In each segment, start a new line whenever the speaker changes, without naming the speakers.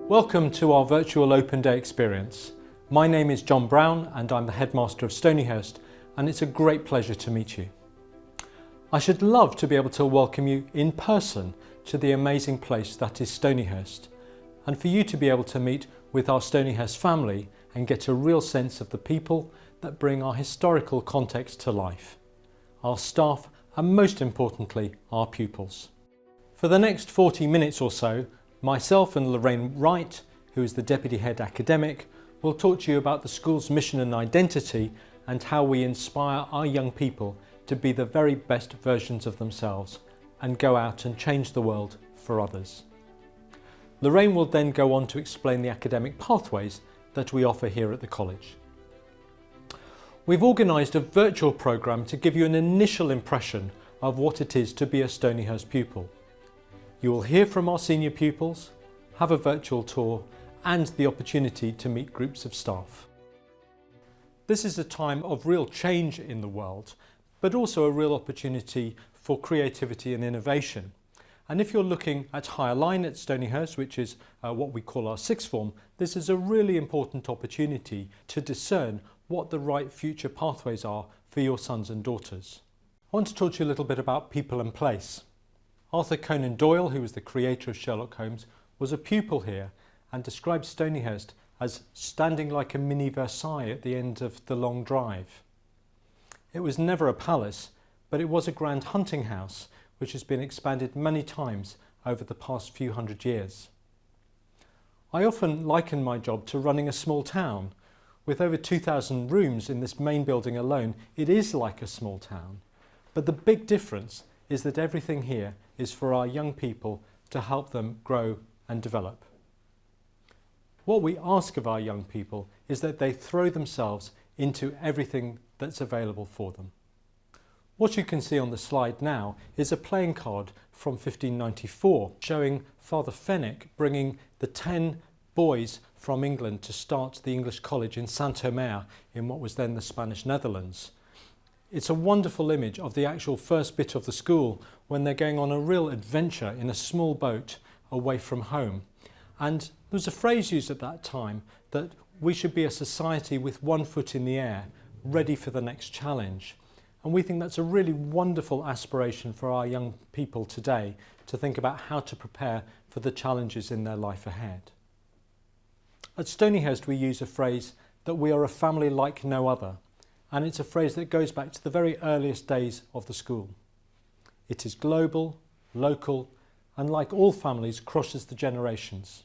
Welcome to our virtual open day experience. My name is John Brown and I'm the headmaster of Stonyhurst, and it's a great pleasure to meet you. I should love to be able to welcome you in person to the amazing place that is Stonyhurst, and for you to be able to meet with our Stonyhurst family and get a real sense of the people that bring our historical context to life, our staff and most importantly our pupils. For the next 40 minutes or so, myself and Lorraine Wright, who is the Deputy Head Academic, will talk to you about the school's mission and identity and how we inspire our young people to be the very best versions of themselves and go out and change the world for others. Lorraine will then go on to explain the academic pathways that we offer here at the college. We've organised a virtual programme to give you an initial impression of what it is to be a Stonyhurst pupil. You will hear from our senior pupils, have a virtual tour and the opportunity to meet groups of staff. This is a time of real change in the world, but also a real opportunity for creativity and innovation. And if you're looking at higher line at Stonyhurst, which is what we call our sixth form, this is a really important opportunity to discern what the right future pathways are for your sons and daughters. I want to talk to you a little bit about people and place. Arthur Conan Doyle, who was the creator of Sherlock Holmes, was a pupil here and described Stonyhurst as standing like a mini Versailles at the end of the long drive. It was never a palace, but it was a grand hunting house which has been expanded many times over the past few hundred years. I often liken my job to running a small town. With over 2,000 rooms in this main building alone, it is like a small town. But the big difference is that everything here is for our young people to help them grow and develop. What we ask of our young people is that they throw themselves into everything that's available for them. What you can see on the slide now is a playing card from 1594 showing Father Fenwick bringing the 10 boys from England to start the English college in Saint-Omer in what was then the Spanish Netherlands. It's a wonderful image of the actual first bit of the school when they're going on a real adventure in a small boat away from home. And there was a phrase used at that time that we should be a society with one foot in the air, ready for the next challenge. And we think that's a really wonderful aspiration for our young people today to think about how to prepare for the challenges in their life ahead. At Stonyhurst we use a phrase that we are a family like no other. And it's a phrase that goes back to the very earliest days of the school. It is global, local, and like all families, crosses the generations.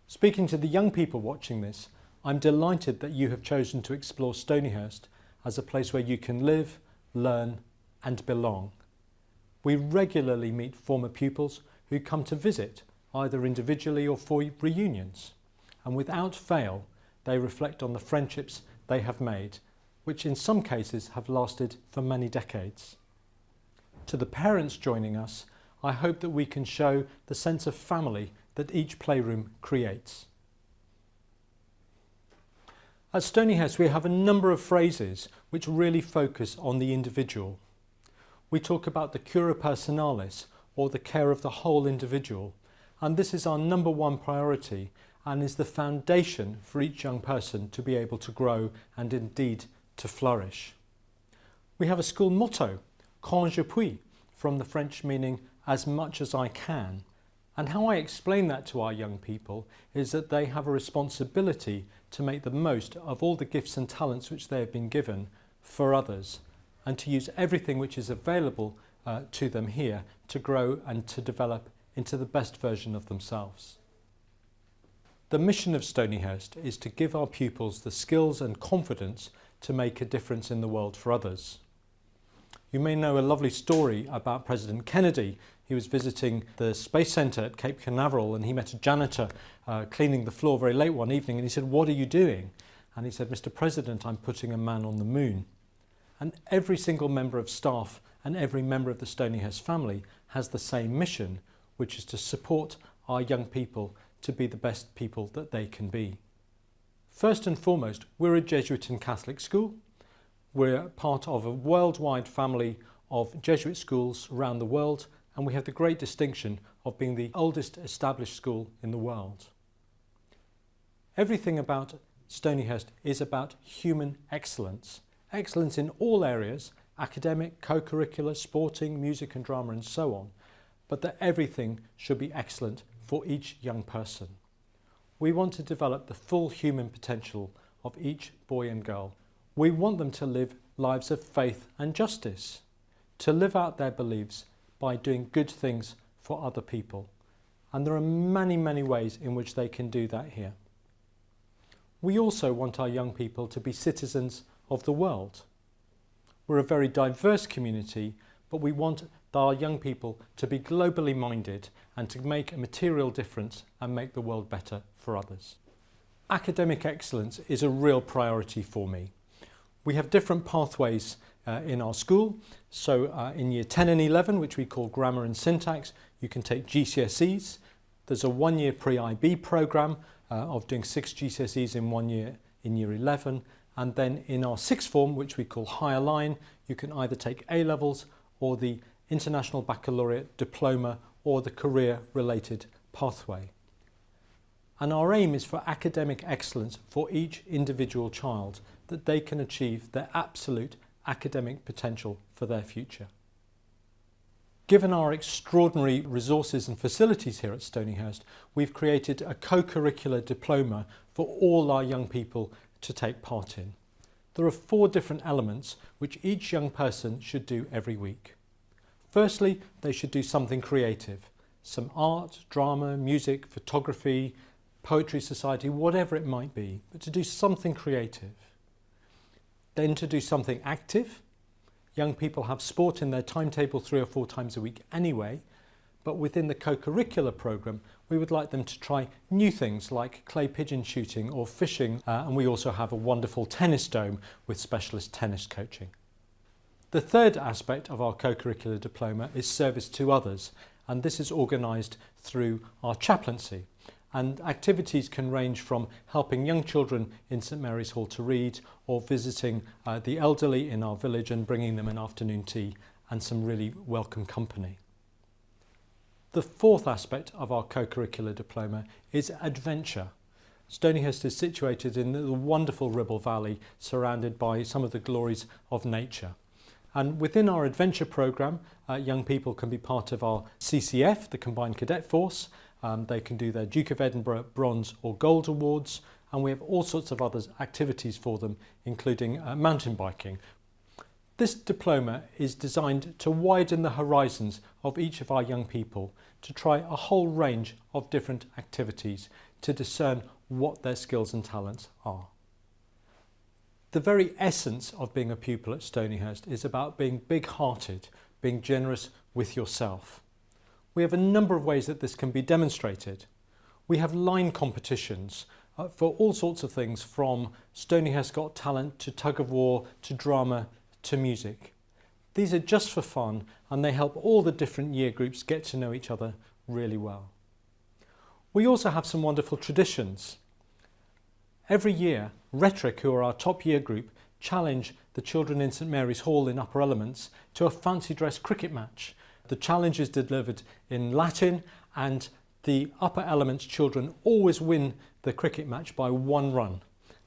Speaking to the young people watching this, I'm delighted that you have chosen to explore Stonyhurst as a place where you can live, learn, and belong. We regularly meet former pupils who come to visit, either individually or for reunions. And without fail, they reflect on the friendships they have made, which in some cases have lasted for many decades. To the parents joining us, I hope that we can show the sense of family that each playroom creates. At Stonyhurst we have a number of phrases which really focus on the individual. We talk about the cura personalis, or the care of the whole individual, and this is our number one priority and is the foundation for each young person to be able to grow and indeed to flourish. We have a school motto, quand je puis, from the French meaning as much as I can. And how I explain that to our young people is that they have a responsibility to make the most of all the gifts and talents which they have been given for others, and to use everything which is available to them here to grow and to develop into the best version of themselves. The mission of Stonyhurst is to give our pupils the skills and confidence to make a difference in the world for others. You may know a lovely story about President Kennedy. He was visiting the Space Centre at Cape Canaveral and he met a janitor cleaning the floor very late one evening, and he said, "What are you doing?" And he said, "Mr. President, I'm putting a man on the moon." And every single member of staff and every member of the Stonyhurst family has the same mission, which is to support our young people to be the best people that they can be. First and foremost, we're a Jesuit and Catholic school. We're part of a worldwide family of Jesuit schools around the world, and we have the great distinction of being the oldest established school in the world. Everything about Stonyhurst is about human excellence. Excellence in all areas, academic, co-curricular, sporting, music and drama and so on, but that everything should be excellent for each young person. We want to develop the full human potential of each boy and girl. We want them to live lives of faith and justice, to live out their beliefs by doing good things for other people. And there are many, many ways in which they can do that here. We also want our young people to be citizens of the world. We're a very diverse community, but we want our young people to be globally minded and to make a material difference and make the world better for others. Academic excellence is a real priority for me. We have different pathways in our school. So in year 10 and 11, which we call grammar and syntax, you can take GCSEs. There's a one-year pre-IB programme of doing 6 GCSEs in 1 year in year 11. And then in our sixth form, which we call higher line, you can either take A-levels or the International Baccalaureate diploma or the career-related pathway. And our aim is for academic excellence for each individual child, that they can achieve their absolute academic potential for their future. Given our extraordinary resources and facilities here at Stonyhurst, we've created a co-curricular diploma for all our young people to take part in. There are 4 different elements which each young person should do every week. Firstly, they should do something creative, some art, drama, music, photography, poetry society, whatever it might be, but to do something creative. Then to do something active. Young people have sport in their timetable 3 or 4 times a week anyway, but within the co-curricular programme, we would like them to try new things like clay pigeon shooting or fishing, and we also have a wonderful tennis dome with specialist tennis coaching. The third aspect of our co-curricular diploma is service to others, and this is organised through our chaplaincy. And activities can range from helping young children in St Mary's Hall to read, or visiting the elderly in our village and bringing them an afternoon tea and some really welcome company. The fourth aspect of our co-curricular diploma is adventure. Stonyhurst is situated in the wonderful Ribble Valley, surrounded by some of the glories of nature. And within our adventure programme, young people can be part of our CCF, the Combined Cadet Force. They can do their Duke of Edinburgh Bronze or Gold Awards, and we have all sorts of other activities for them, including mountain biking. This diploma is designed to widen the horizons of each of our young people, to try a whole range of different activities to discern what their skills and talents are. The very essence of being a pupil at Stonyhurst is about being big-hearted, being generous with yourself. We have a number of ways that this can be demonstrated. We have line competitions for all sorts of things, from Stonyhurst Got Talent to tug of war to drama to music. These are just for fun, and they help all the different year groups get to know each other really well. We also have some wonderful traditions. Every year, Rhetoric, who are our top year group, challenge the children in St Mary's Hall in Upper Elements to a fancy dress cricket match. The challenge is delivered in Latin, and the Upper Elements children always win the cricket match by 1 run.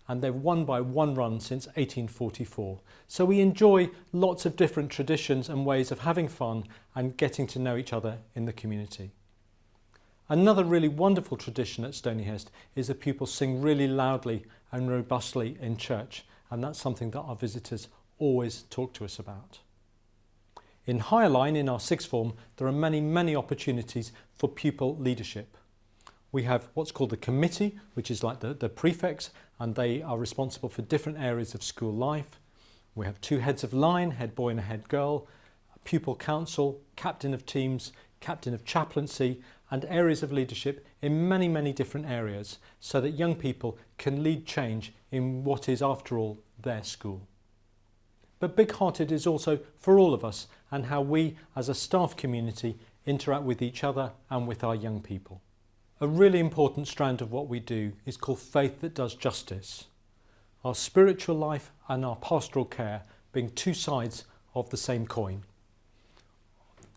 And they've won by 1 run since 1844. So we enjoy lots of different traditions and ways of having fun and getting to know each other in the community. Another really wonderful tradition at Stonyhurst is that pupils sing really loudly and robustly in church, and that's something that our visitors always talk to us about. In Higher Line, in our sixth form, there are many opportunities for pupil leadership. We have what's called the committee, which is like the prefects, and they are responsible for different areas of school life. We have 2 heads of line, head boy and a head girl, a pupil council, captain of teams, captain of chaplaincy, and areas of leadership in many different areas, so that young people can lead change in what is, after all, their school. But big-hearted is also for all of us, and how we as a staff community interact with each other and with our young people. A really important strand of what we do is called Faith That Does Justice. Our spiritual life and our pastoral care being 2 sides of the same coin.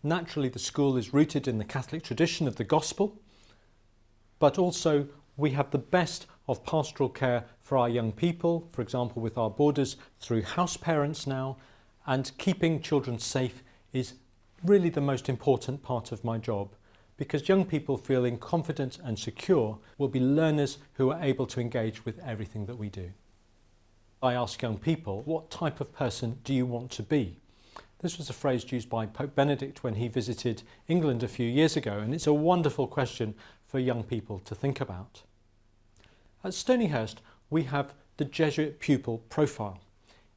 Naturally, the school is rooted in the Catholic tradition of the gospel, but also we have the best of pastoral care for our young people, for example with our boarders through house parents now, and keeping children safe is really the most important part of my job, because young people feeling confident and secure will be learners who are able to engage with everything that we do. I ask young people, what type of person do you want to be? This was a phrase used by Pope Benedict when he visited England a few years ago, and it's a wonderful question for young people to think about. At Stonyhurst, we have the Jesuit Pupil Profile.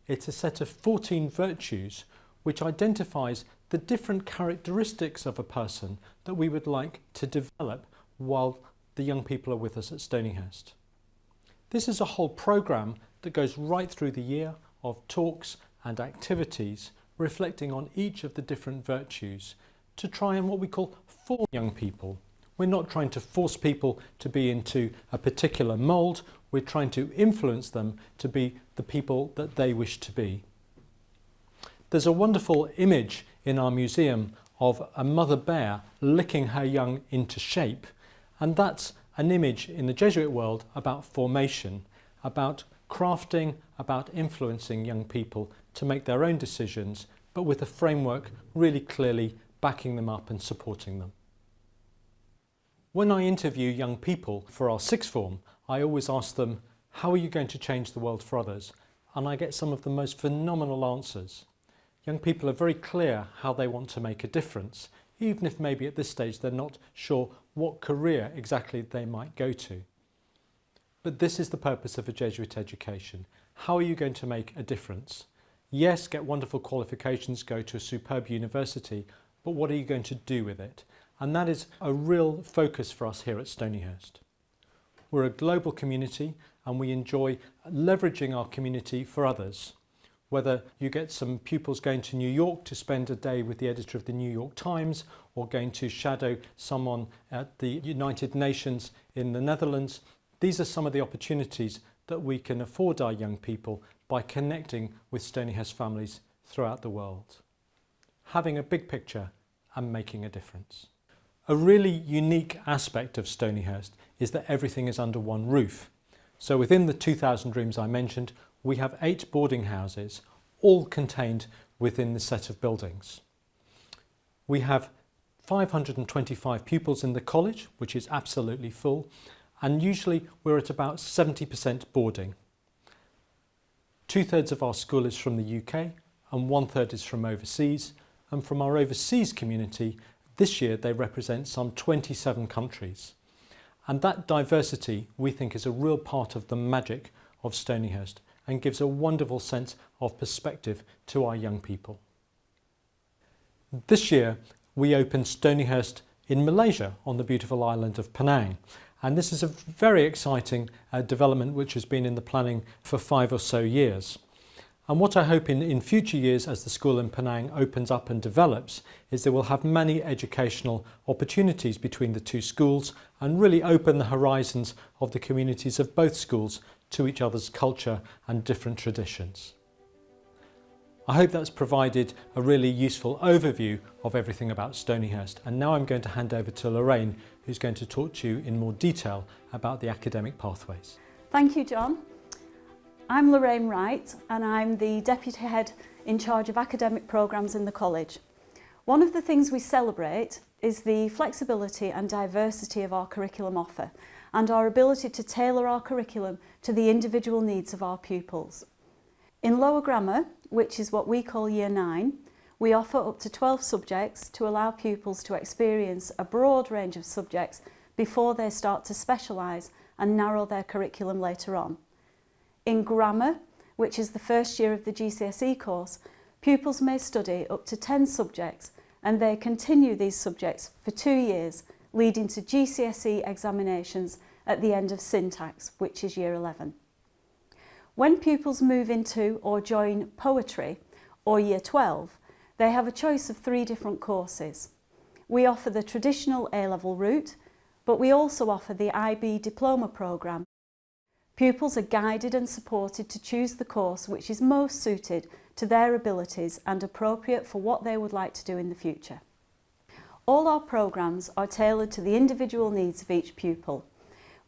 It's a set of 14 virtues which identifies the different characteristics of a person that we would like to develop while the young people are with us at Stonyhurst. This is a whole programme that goes right through the year of talks and activities reflecting on each of the different virtues to try and what we call form young people. We're not trying to force people to be into a particular mould, we're trying to influence them to be the people that they wish to be. There's a wonderful image in our museum of a mother bear licking her young into shape, and that's an image in the Jesuit world about formation, about crafting, about influencing young people to make their own decisions, but with a framework really clearly backing them up and supporting them. When I interview young people for our sixth form, I always ask them, how are you going to change the world for others? And I get some of the most phenomenal answers. Young people are very clear how they want to make a difference, even if maybe at this stage they're not sure what career exactly they might go to. But this is the purpose of a Jesuit education. How are you going to make a difference? Yes, get wonderful qualifications, go to a superb university, but what are you going to do with it? And that is a real focus for us here at Stonyhurst. We're a global community and we enjoy leveraging our community for others. Whether you get some pupils going to New York to spend a day with the editor of the New York Times, or going to shadow someone at the United Nations in the Netherlands, these are some of the opportunities that we can afford our young people by connecting with Stonyhurst families throughout the world. Having a big picture and making a difference. A really unique aspect of Stonyhurst is that everything is under one roof. So within the 2,000 rooms I mentioned, we have 8 boarding houses, all contained within the set of buildings. We have 525 pupils in the college, which is absolutely full, and usually we're at about 70% boarding. 2/3 of our school is from the UK and 1/3 is from overseas, and from our overseas community, this year they represent some 27 countries. And that diversity we think is a real part of the magic of Stonyhurst and gives a wonderful sense of perspective to our young people. This year we opened Stonyhurst in Malaysia on the beautiful island of Penang, and this is a very exciting development which has been in the planning for 5 or so years. And what I hope in future years as the school in Penang opens up and develops is that we'll have many educational opportunities between the two schools and really open the horizons of the communities of both schools to each other's culture and different traditions. I hope that's provided a really useful overview of everything about Stonyhurst, and now I'm going to hand over to Lorraine, who's going to talk to you in more detail about the academic pathways.
Thank you, John. I'm Lorraine Wright and I'm the Deputy Head in charge of academic programmes in the college. One of the things we celebrate is the flexibility and diversity of our curriculum offer and our ability to tailor our curriculum to the individual needs of our pupils. In lower grammar, which is what we call Year 9, we offer up to 12 subjects to allow pupils to experience a broad range of subjects before they start to specialise and narrow their curriculum later on. In grammar, which is the first year of the GCSE course, pupils may study up to 10 subjects and they continue these subjects for 2 years, leading to GCSE examinations at the end of syntax, which is Year 11. When pupils move into or join poetry or Year 12, they have a choice of 3 different courses. We offer the traditional A-level route, but we also offer the IB diploma programme. Pupils are guided and supported to choose the course which is most suited to their abilities and appropriate for what they would like to do in the future. All our programmes are tailored to the individual needs of each pupil.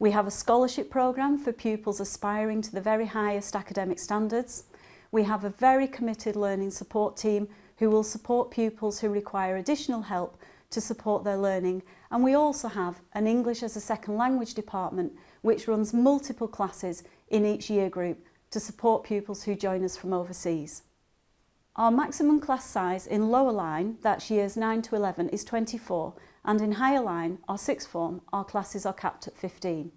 We have a scholarship programme for pupils aspiring to the very highest academic standards. We have a very committed learning support team who will support pupils who require additional help to support their learning, and we also have an English as a second language department which runs multiple classes in each year group to support pupils who join us from overseas. Our maximum class size in lower line, that's years 9 to 11, is 24, and in higher line, our sixth form, our classes are capped at 15.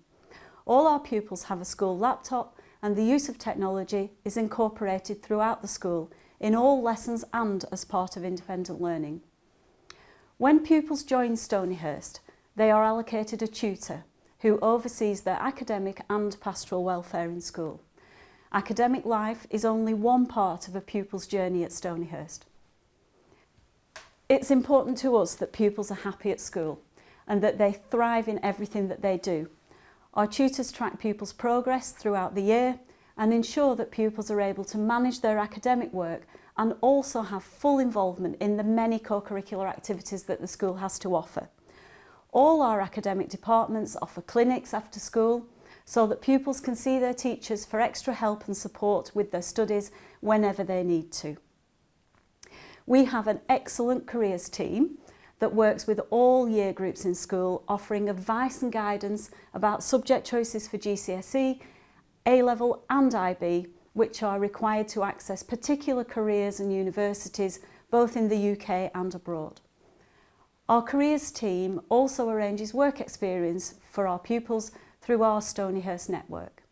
All our pupils have a school laptop, and the use of technology is incorporated throughout the school in all lessons and as part of independent learning. When pupils join Stonyhurst, they are allocated a tutor who oversees their academic and pastoral welfare in school. Academic life is only one part of a pupil's journey at Stonyhurst. It's important to us that pupils are happy at school and that they thrive in everything that they do. Our tutors track pupils' progress throughout the year and ensure that pupils are able to manage their academic work and also have full involvement in the many co-curricular activities that the school has to offer. All our academic departments offer clinics after school so that pupils can see their teachers for extra help and support with their studies whenever they need to. We have an excellent careers team that works with all year groups in school, offering advice and guidance about subject choices for GCSE, A-level and IB, which are required to access particular careers and universities both in the UK and abroad. Our careers team also arranges work experience for our pupils through our Stonyhurst network.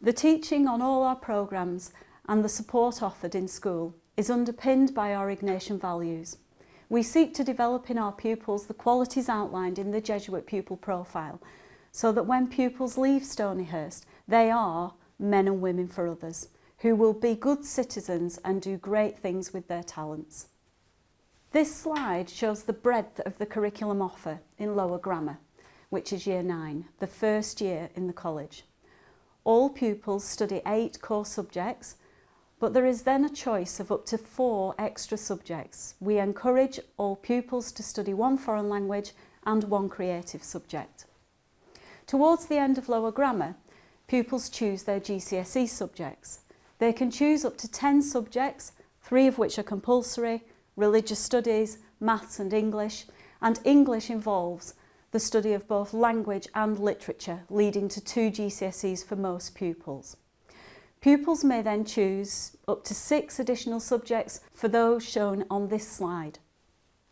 The teaching on all our programmes and the support offered in school is underpinned by our Ignatian values. We seek to develop in our pupils the qualities outlined in the Jesuit pupil profile so that when pupils leave Stonyhurst, they are men and women for others who will be good citizens and do great things with their talents. This slide shows the breadth of the curriculum offer in lower grammar, which is year 9, the first year in the college. All pupils study 8 core subjects, but there is then a choice of up to 4 extra subjects. We encourage all pupils to study 1 foreign language and 1 creative subject. Towards the end of lower grammar, pupils choose their GCSE subjects. They can choose up to 10 subjects, 3 of which are compulsory: religious studies, maths and English English involves the study of both language and literature, leading to 2 GCSEs for most pupils. Pupils may then choose up to 6 additional subjects for those shown on this slide.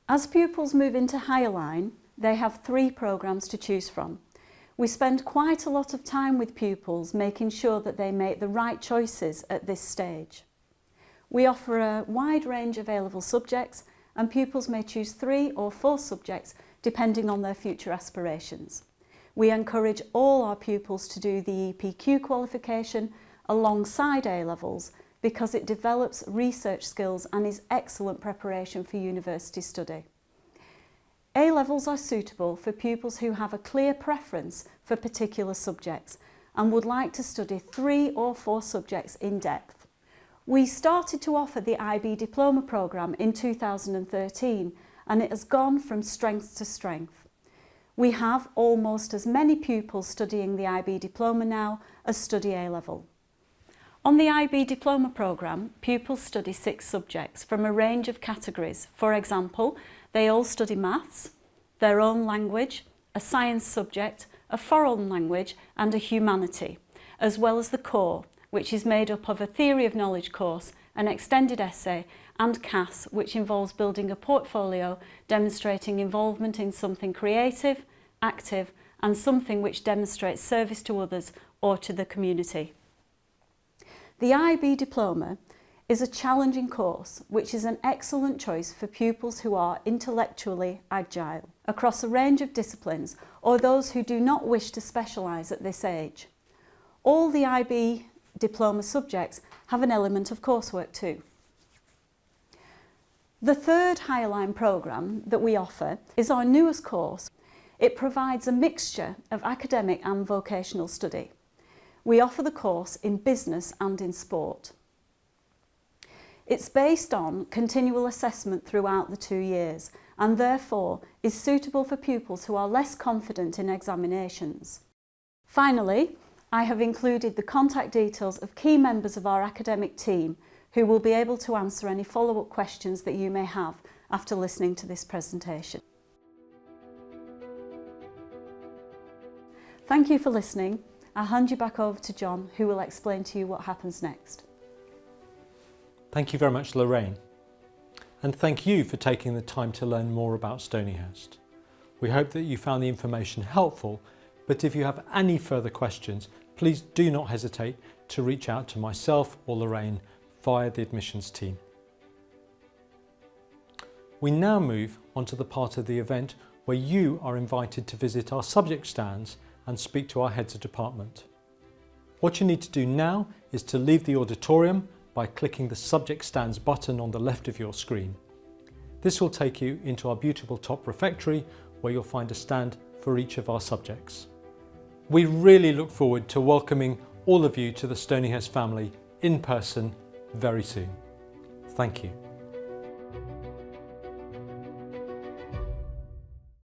As pupils move into higher line, they have 3 programmes to choose from. We spend quite a lot of time with pupils making sure that they make the right choices at this stage. We offer a wide range of A-level subjects, and pupils may choose 3 or 4 subjects depending on their future aspirations. We encourage all our pupils to do the EPQ qualification alongside A-levels because it develops research skills and is excellent preparation for university study. A-levels are suitable for pupils who have a clear preference for particular subjects and would like to study 3 or 4 subjects in depth. We started to offer the IB Diploma programme in 2013 and it has gone from strength to strength. We have almost as many pupils studying the IB Diploma now as study A-level. On the IB Diploma programme, pupils study 6 subjects from a range of categories. For example, they all study maths, their own language, a science subject, a foreign language and a humanity, as well as the core, which is made up of a theory of knowledge course, an extended essay and CAS, which involves building a portfolio demonstrating involvement in something creative, active and something which demonstrates service to others or to the community. The IB Diploma is a challenging course which is an excellent choice for pupils who are intellectually agile across a range of disciplines or those who do not wish to specialise at this age. All the IB Diploma subjects have an element of coursework too. The third Higher Line programme that we offer is our newest course. It provides a mixture of academic and vocational study. We offer the course in business and in sport. It's based on continual assessment throughout the 2 years and therefore is suitable for pupils who are less confident in examinations. Finally, I have included the contact details of key members of our academic team who will be able to answer any follow-up questions that you may have after listening to this presentation. Thank you for listening. I'll hand you back over to John, who will explain to you what happens next.
Thank you very much, Lorraine. And thank you for taking the time to learn more about Stonyhurst. We hope that you found the information helpful, but if you have any further questions, please do not hesitate to reach out to myself or Lorraine via the admissions team. We now move on to the part of the event where you are invited to visit our subject stands and speak to our heads of department. What you need to do now is to leave the auditorium by clicking the subject stands button on the left of your screen. This will take you into our beautiful top refectory where you'll find a stand for each of our subjects. We really look forward to welcoming all of you to the Stonyhurst family in person very soon. Thank you.